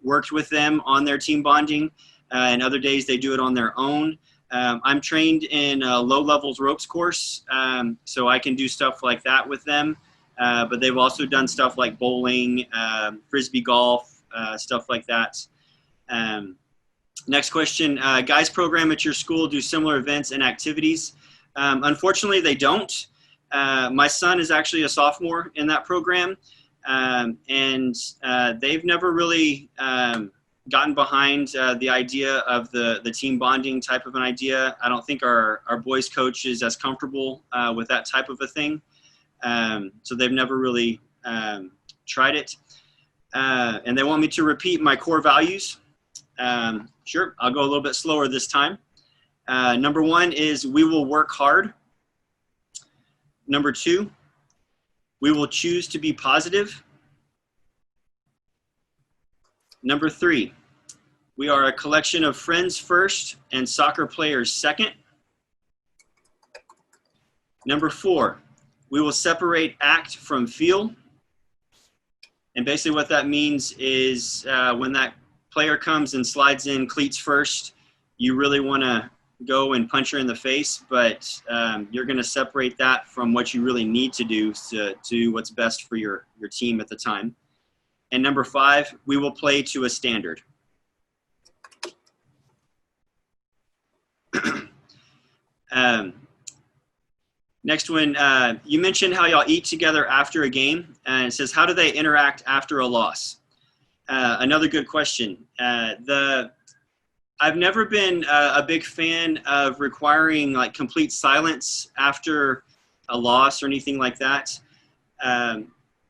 worked with them on their team bonding, and other days they do it on their own. I'm trained in a low levels ropes course, so I can do stuff like that with them. But they've also done stuff like bowling, frisbee golf, stuff like that. Next question, guys program at your school do similar events and activities. Unfortunately, they don't. My son is actually a sophomore in that program, and they've never really gotten behind the idea of the team bonding type of an idea. I don't think our boys coach is as comfortable with that type of a thing. So they've never really tried it. And they want me to repeat my core values. Sure, I'll go a little bit slower this time. Number 1 is we will work hard. Number 2, we will choose to be positive. Number 3, we are a collection of friends first and soccer players second. Number 4, we will separate act from feel. And basically what that means is when that player comes and slides in cleats first, you really want to go and punch her in the face, but you're going to separate that from what you really need to do to do what's best for your team at the time. And number 5, we will play to a standard. Next one, you mentioned how y'all eat together after a game, and it says, how do they interact after a loss? Another good question. I've never been a big fan of requiring like complete silence after a loss or anything like that.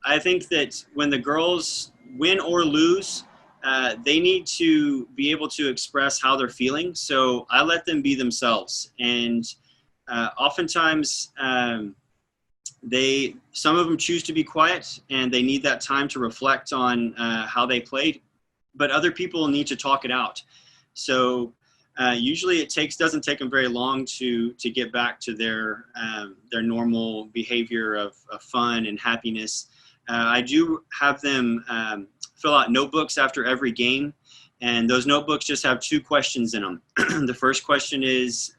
I think that when the girls win or lose, they need to be able to express how they're feeling. So I let them be themselves. And oftentimes some of them choose to be quiet and they need that time to reflect on how they played, but other people need to talk it out. So usually it doesn't take them very long to get back to their normal behavior of fun and happiness. I do have them fill out notebooks after every game, and those notebooks just have 2 questions in them. The first question is,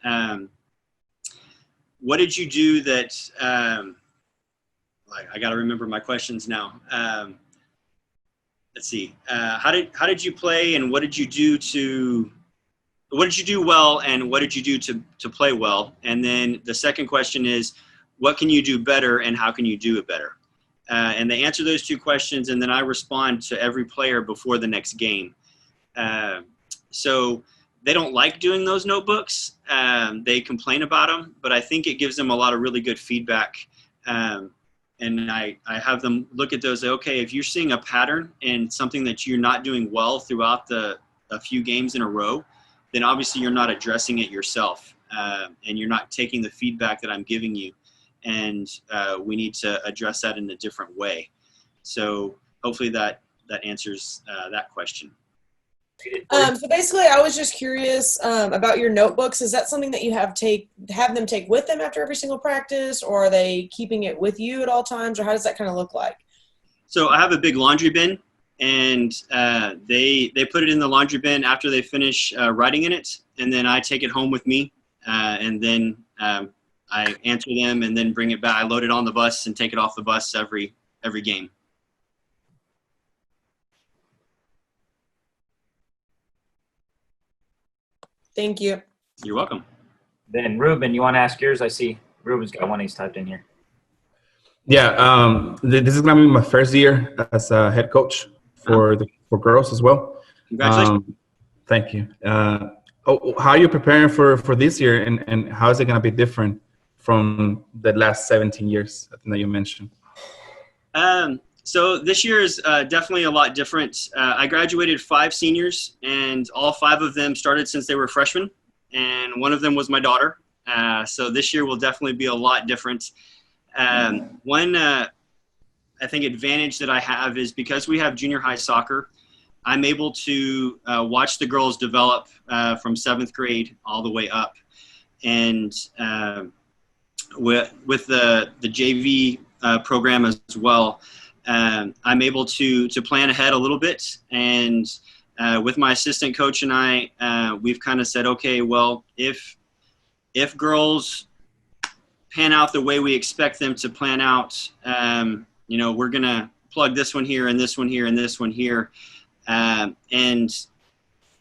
what did you do that, I got to remember my questions now. Let's see. How did you play, and what did you do well, and what did you do to play well? And then the second question is, what can you do better, and how can you do it better? And they answer those 2 questions, and then I respond to every player before the next game. So they don't like doing those notebooks. They complain about them, but I think it gives them a lot of really good feedback. And I have them look at those. Okay, if you're seeing a pattern and something that you're not doing well throughout a few games in a row, then obviously you're not addressing it yourself, and you're not taking the feedback that I'm giving you. And we need to address that in a different way. So hopefully that answers that question. So basically, I was just curious about your notebooks. Is that something that you have them take with them after every single practice, or are they keeping it with you at all times, or how does that kind of look like? So I have a big laundry bin, and they put it in the laundry bin after they finish writing in it, and then I take it home with me, and then I answer them and then bring it back. I load it on the bus and take it off the bus every game. Thank you. You're welcome. Then Ruben, you want to ask yours? I see Ruben's got one he's typed in here. Yeah, this is going to be my first year as a head coach for girls as well. Congratulations. Thank you. How are you preparing for this year, and how is it going to be different from the last 17 years, I think, that you mentioned? So this year is definitely a lot different. I graduated 5 seniors, and all 5 of them started since they were freshmen, and one of them was my daughter. So this year will definitely be a lot different. One, I think, advantage that I have is because we have junior high soccer, I'm able to watch the girls develop from 7th grade all the way up. And with the JV program as well, I'm able to plan ahead a little bit. And with my assistant coach and I, we've kind of said, okay, well, if girls pan out the way we expect them to plan out, we're going to plug this one here and this one here and this one here. And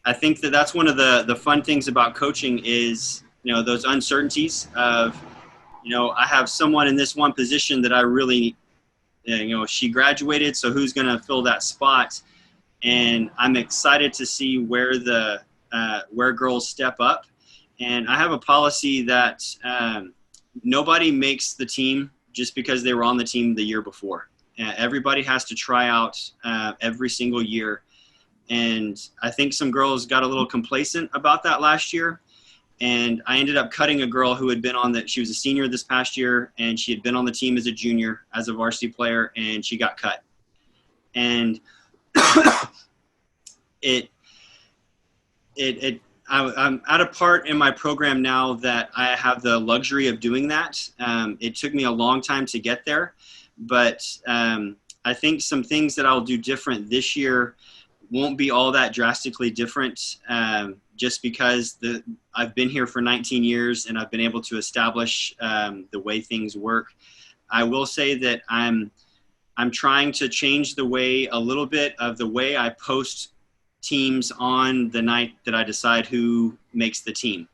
I think that's one of the fun things about coaching is, those uncertainties of I have someone in this one position that I really, she graduated, so who's going to fill that spot? And I'm excited to see where where girls step up. And I have a policy that nobody makes the team just because they were on the team the year before. Everybody has to try out every single year. And I think some girls got a little complacent about that last year. And I ended up cutting a girl who had been she was a senior this past year, and she had been on the team as a junior, as a varsity player, and she got cut. And I'm at a part in my program now that I have the luxury of doing that. It took me a long time to get there, but I think some things that I'll do different this year won't be all that drastically different, just because I've been here for 19 years and I've been able to establish the way things work. I will say that I'm trying to change a little bit of the way I post teams on the night that I decide who makes the team.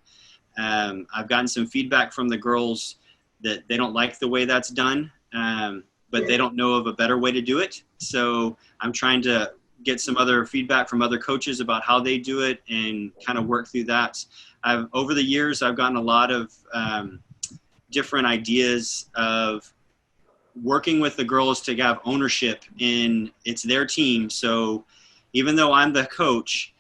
I've gotten some feedback from the girls that they don't like the way that's done, but they don't know of a better way to do it. So I'm trying to get some other feedback from other coaches about how they do it and kind of work through that. Over the years, I've gotten a lot of different ideas of working with the girls to have ownership in it's their team. So even though I'm the coach,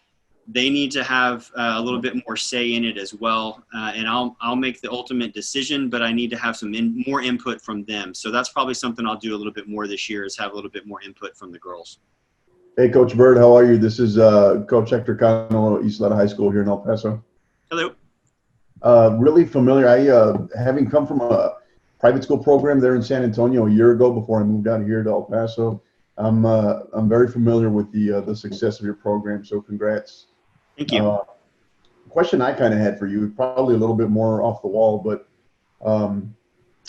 they need to have a little bit more say in it as well. And I'll make the ultimate decision, but I need to have some more input from them. So that's probably something I'll do a little bit more this year, is have a little bit more input from the girls. Hey, Coach Bird, how are you? This is Coach Hector Cano, East Atlanta High School here in El Paso. Hello. Really familiar. Having come from a private school program there in San Antonio a year ago before I moved out here to El Paso, I'm very familiar with the success of your program. So congrats. Thank you. Question I kind of had for you, probably a little bit more off the wall, but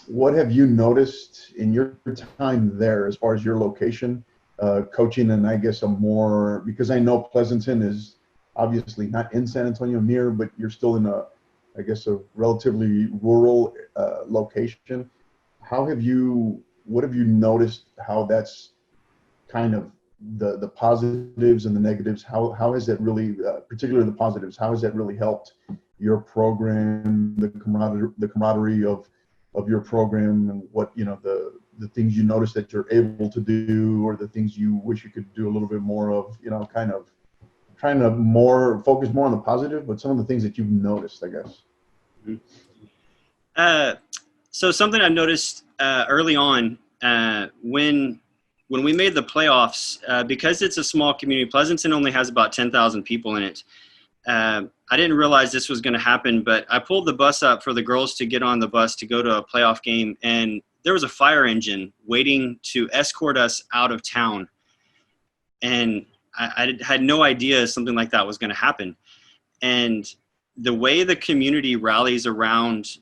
what have you noticed in your time there as far as your location, coaching, and I guess because I know Pleasanton is obviously not in San Antonio near, but you're still in a relatively rural location. What have you noticed, how that's kind of the positives and the negatives? How has that really, particularly the positives, how has that really helped your program, the camaraderie of your program, and what, the things you notice that you're able to do, or the things you wish you could do a little bit more of, kind of trying to focus more on the positive, but some of the things that you've noticed, I guess. So something I've noticed early on, when we made the playoffs, because it's a small community, Pleasanton only has about 10,000 people in it. I didn't realize this was going to happen, but I pulled the bus up for the girls to get on the bus to go to a playoff game, and there was a fire engine waiting to escort us out of town. And I had no idea something like that was going to happen. And the way the community rallies around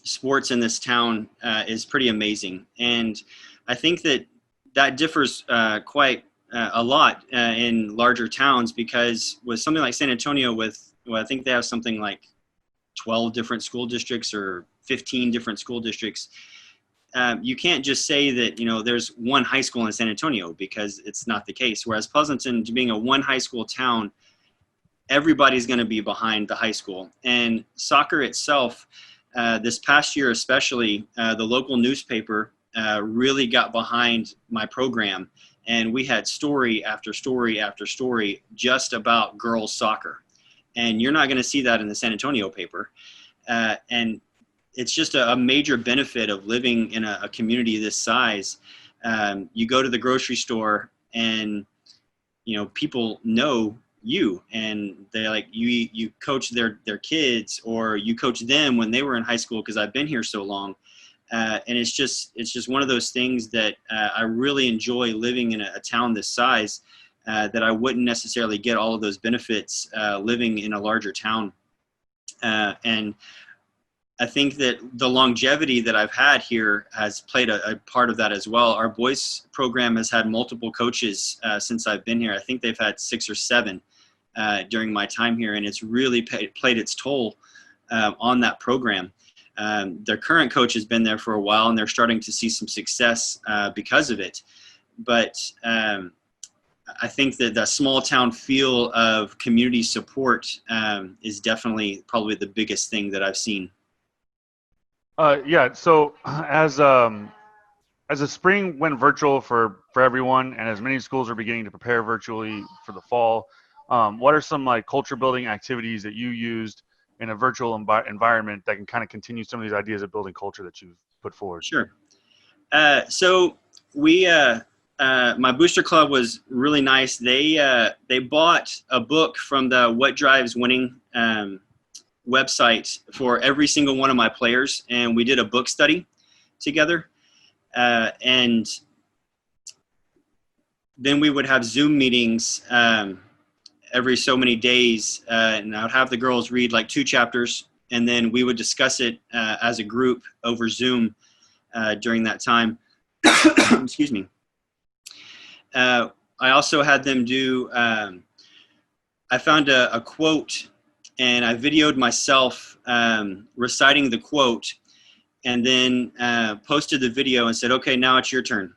sports in this town is pretty amazing. And I think that differs quite a lot in larger towns, because with something like San Antonio, I think they have something like 12 different school districts or 15 different school districts. You can't just say that, there's one high school in San Antonio, because it's not the case. Whereas Pleasanton, being a one high school town, everybody's going to be behind the high school. And soccer itself, this past year especially, the local newspaper really got behind my program. And we had story after story after story just about girls soccer. And you're not going to see that in the San Antonio paper. And it's just a major benefit of living in a community this size. You go to the grocery store and, people know you, and they're like, you coach their kids, or you coach them when they were in high school, because I've been here so long. And it's just one of those things that I really enjoy living in a town this size, that I wouldn't necessarily get all of those benefits living in a larger town. And I think that the longevity that I've had here has played a part of that as well. Our boys program has had multiple coaches since I've been here. I think they've had 6 or 7 during my time here, and it's really played its toll on that program. Their current coach has been there for a while, and they're starting to see some success because of it. But I think that the small town feel of community support is definitely probably the biggest thing that I've seen. Yeah. So as the spring went virtual for everyone, and as many schools are beginning to prepare virtually for the fall, what are some like culture building activities that you used in a virtual environment that can kind of continue some of these ideas of building culture that you've put forward? Sure. So we, my booster club was really nice. They bought a book from the What Drives Winning website for every single one of my players, and we did a book study together. And then we would have Zoom meetings every so many days, and I would have the girls read like 2 chapters, and then we would discuss it as a group over Zoom during that time. Excuse me. I also had them do, I found a quote, and I videoed myself reciting the quote, and then posted the video and said, okay, now it's your turn.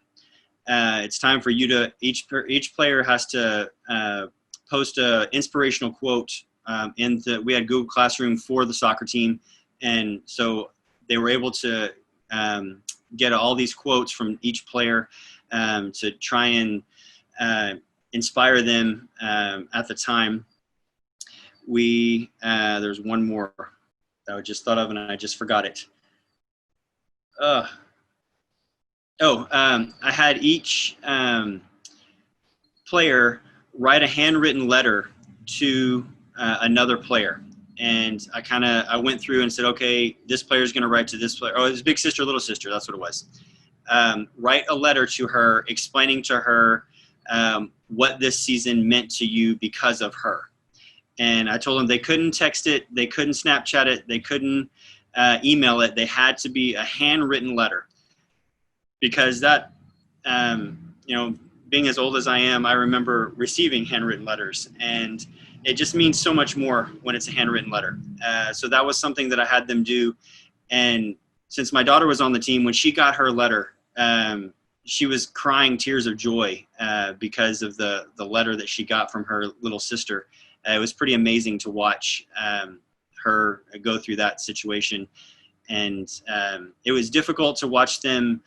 It's time for you to, each player has to post an inspirational quote. We had Google Classroom for the soccer team. And so they were able to get all these quotes from each player to try and inspire them at the time. There's one more that I just thought of and I just forgot it. I had each player write a handwritten letter to another player. And I went through and said, okay, this player is going to write to this player. Oh, it was big sister, little sister. That's what it was. Write a letter to her explaining to her what this season meant to you because of her. And I told them they couldn't text it. They couldn't Snapchat it. They couldn't email it. They had to be a handwritten letter, because that, being as old as I am, I remember receiving handwritten letters, and it just means so much more when it's a handwritten letter. So that was something that I had them do. And since my daughter was on the team, when she got her letter, she was crying tears of joy because of the letter that she got from her little sister. It was pretty amazing to watch her go through that situation. And it was difficult to watch them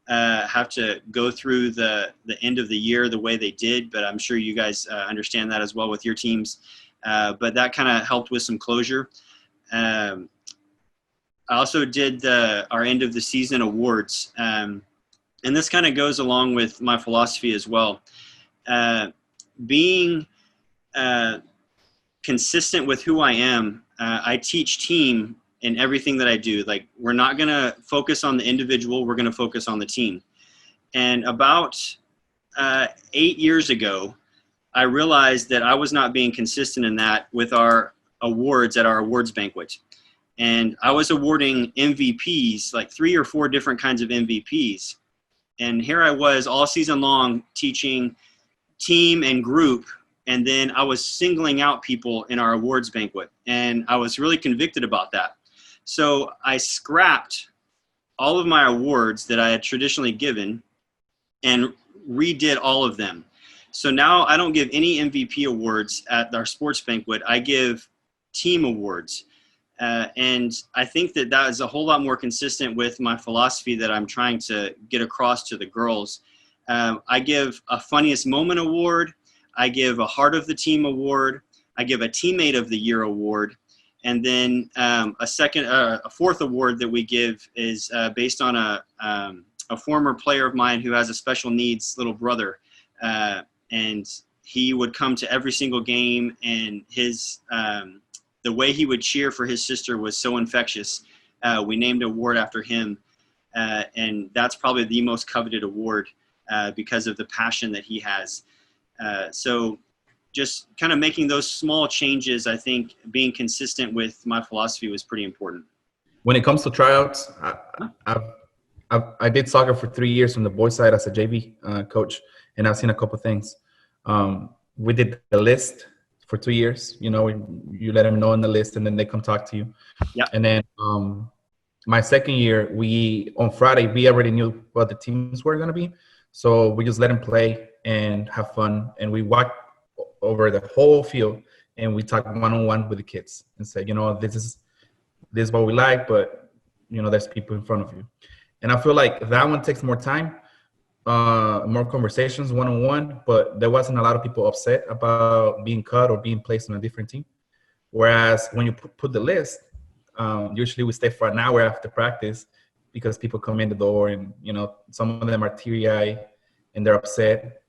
have to go through the end of the year the way they did, but I'm sure you guys understand that as well with your teams. But that kind of helped with some closure. I also did our end of the season awards. And this kind of goes along with my philosophy as well. Being consistent with who I am, I teach team in everything that I do. Like, we're not going to focus on the individual, we're going to focus on the team. And about 8 years ago, I realized that I was not being consistent in that with our awards at our awards banquet. And I was awarding MVPs, like 3 or 4 different kinds of MVPs. And here I was all season long teaching team and group, and then I was singling out people in our awards banquet. And I was really convicted about that. So I scrapped all of my awards that I had traditionally given and redid all of them. So now I don't give any MVP awards at our sports banquet. I give team awards. And I think that is a whole lot more consistent with my philosophy that I'm trying to get across to the girls. I give a funniest moment award. I give a heart of the team award. I give a teammate of the year award. And then a fourth award that we give is based on a former player of mine who has a special needs little brother. And he would come to every single game, and the way he would cheer for his sister was so infectious. We named an award after him. And that's probably the most coveted award because of the passion that he has. So just kind of making those small changes, I think being consistent with my philosophy was pretty important. When it comes to tryouts, I did soccer for 3 years from the boys' side as a JV coach, and I've seen a couple things. We did the list for 2 years. You let them know in the list, and then they come talk to you. Yeah. And then my second year, on Friday, we already knew what the teams were going to be. So we just let them play and have fun. And we walked over the whole field and we talked one-on-one with the kids and said, this is what we like, but, there's people in front of you. And I feel like that one takes more time, more conversations one-on-one, but there wasn't a lot of people upset about being cut or being placed on a different team. Whereas when you put the list, usually we stay for an hour after practice because people come in the door and, some of them are teary-eyed and they're upset.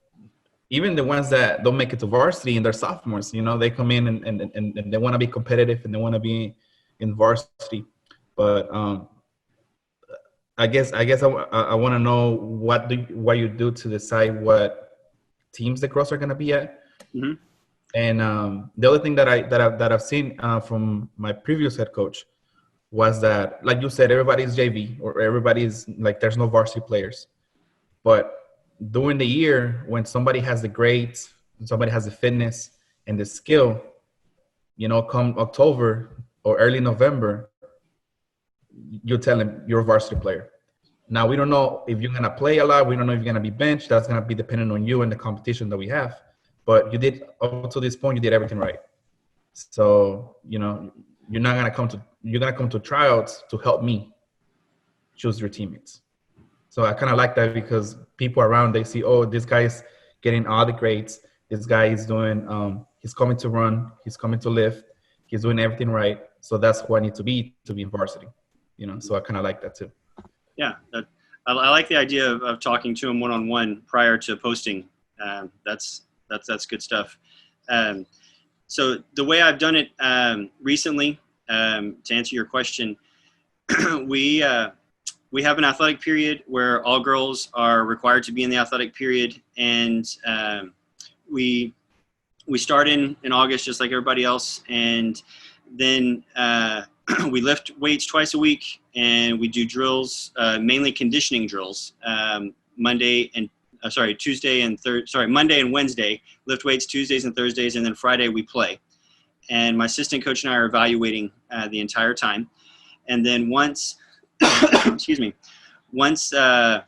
Even the ones that don't make it to varsity and they're sophomores, they come in and they want to be competitive and they want to be in varsity. But I guess I want to know what you do to decide what teams the girls are going to be at. Mm-hmm. And the other thing that I've seen from my previous head coach was that, like you said, everybody's JV or everybody's like, there's no varsity players. But during the year, when somebody has the grades, somebody has the fitness and the skill, come October or early November, you tell them you're a varsity player. Now, we don't know if you're going to play a lot. We don't know if you're going to be benched. That's going to be dependent on you and the competition that we have. But you did, up to this point, you did everything right. So, you're going to come to tryouts to help me choose your teammates. So I kind of like that because people around, they see, oh, this guy is getting all the grades. This guy is doing, he's coming to run. He's coming to lift. He's doing everything right. So that's who I need to be in varsity. So I kind of like that too. Yeah, I like the idea of talking to him one-on-one prior to posting. That's good stuff. So the way I've done it recently, to answer your question, we have an athletic period where all girls are required to be in the athletic period, and we start in August just like everybody else, and then we lift weights twice a week, and we do drills, mainly conditioning drills, Monday and Wednesday, lift weights Tuesdays and Thursdays, and then Friday we play. And my assistant coach and I are evaluating the entire time. And then once, once the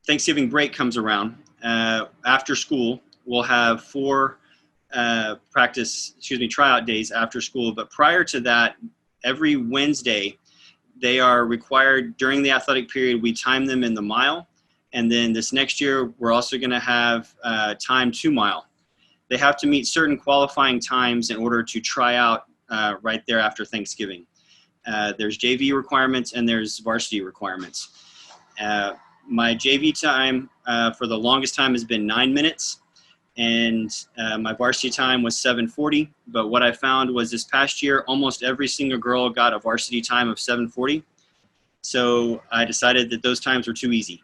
Thanksgiving break comes around, after school, we'll have 4 tryout days after school. But prior to that, every Wednesday, they are required during the athletic period, we time them in the mile. And then this next year, we're also going to have time 2 mile. They have to meet certain qualifying times in order to try out right there after Thanksgiving. There's JV requirements and there's varsity requirements. My JV time for the longest time has been 9 minutes. And my varsity time was 7:40. But what I found was this past year, almost every single girl got a varsity time of 7:40. So I decided that those times were too easy.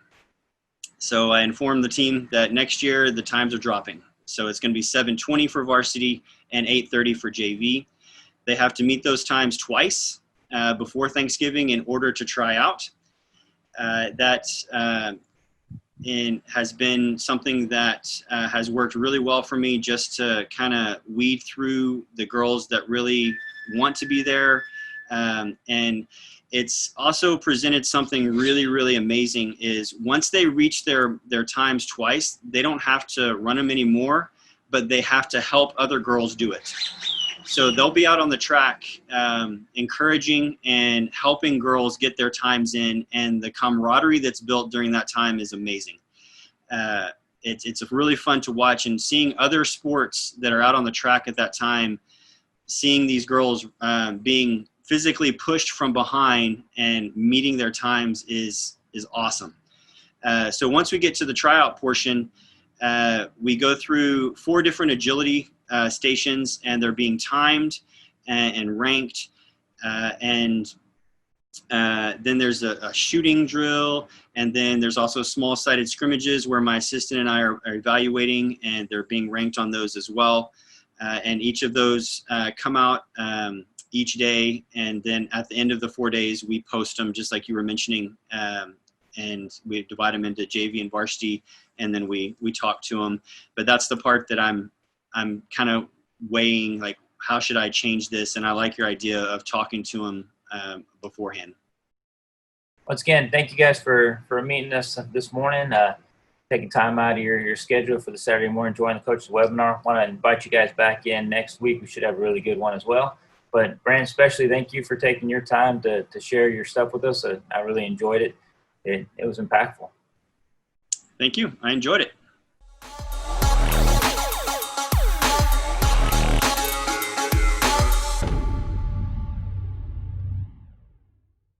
So I informed the team that next year the times are dropping. So it's going to be 7:20 for varsity and 8:30 for JV. They have to meet those times twice before Thanksgiving in order to try out. And has been something that has worked really well for me, just to kind of weed through the girls that really want to be there. And it's also presented something really, really amazing is once they reach their times twice, they don't have to run them anymore, but they have to help other girls do it. So they'll be out on the track encouraging and helping girls get their times in, and the camaraderie that's built during that time is amazing. It's really fun to watch, and seeing other sports that are out on the track at that time, seeing these girls being physically pushed from behind and meeting their times is awesome. So once we get to the tryout portion, we go through 4 different agility stations, and they're being timed and ranked. And then there's a shooting drill, and then there's also small-sided scrimmages where my assistant and I are evaluating, and they're being ranked on those as well. And each of those come out each day, and then at the end of the 4 days, we post them just like you were mentioning, and we divide them into JV and varsity, and then we talk to them. But that's the part that I'm kind of weighing, like, how should I change this? And I like your idea of talking to them beforehand. Once again, thank you guys for meeting us this morning, taking time out of your schedule for the Saturday morning, joining the coaches webinar. Want to invite you guys back in next week. We should have a really good one as well. But Brant, especially thank you for taking your time to share your stuff with us. I really enjoyed it. It was impactful. Thank you. I enjoyed it.